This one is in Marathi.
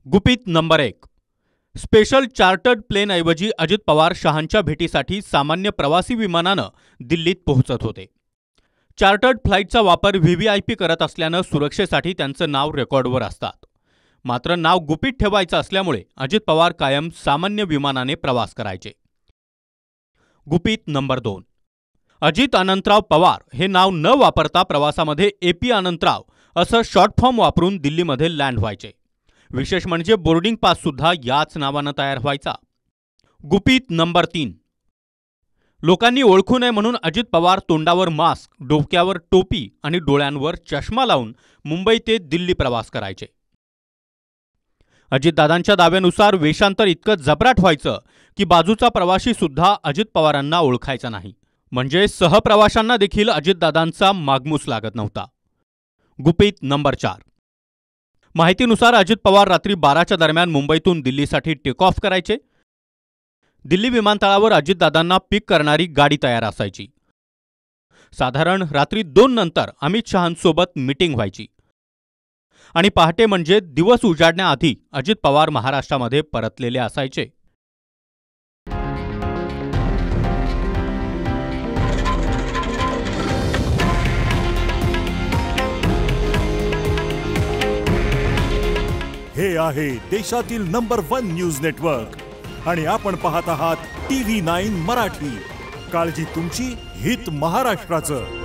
गुपित नंबर 1. स्पेशल चार्टर्ड प्लेनऐवजी अजित पवार शहांच्या भेटीसाठी सामान्य प्रवासी विमानानं दिल्लीत पोहोचत होते. चार्टर्ड फ्लाईटचा वापर व्हीव्हीआयपी करत असल्यानं सुरक्षेसाठी त्यांचं नाव रेकॉर्डवर असतात. मात्र नाव गुपित ठेवायचं असल्यामुळे अजित पवार कायम सामान्य विमानाने प्रवास करायचे. गुपित नंबर 2. अजित अनंतराव पवार हे नाव न वापरता प्रवासामध्ये AP अनंतराव असं शॉर्ट फॉर्म वापरून दिल्लीमध्ये लँड व्हायचे. विशेष म्हणजे बोर्डिंग पास सुद्धा याच नावानं तयार व्हायचा. गुपित नंबर 3. लोकांनी ओळखू नये म्हणून अजित पवार तोंडावर मास्क, डोक्यावर टोपी आणि डोळ्यांवर चष्मा लावून मुंबई ते दिल्ली प्रवास करायचे. अजितदादांच्या दाव्यानुसार वेषांतर इतकं जबराट व्हायचं की बाजूचा प्रवासी सुद्धा अजित पवारांना ओळखायचा नाही. म्हणजे सहप्रवाशांना देखील अजितदादांचा मागमूस लागत नव्हता. गुपित नंबर 4. माहितीनुसार अजित पवार रात्री 12च्या दरम्यान मुंबईतून दिल्लीसाठी टेक ऑफ करायचे. दिल्ली विमानतळावर अजितदादांना पिक करणारी गाडी तयार असायची. साधारण रात्री 2 नंतर अमित शहांसोबत मीटिंग व्हायची आणि पहाटे म्हणजे दिवस उजाडण्याआधी अजित पवार महाराष्ट्रामध्ये परतलेले असायचे. हे आहे देशातील नंबर 1 न्यूज नेटवर्क आणि आपण पाहत आहात TV9 मराठी. काळजी तुमची, हित महाराष्ट्राचं.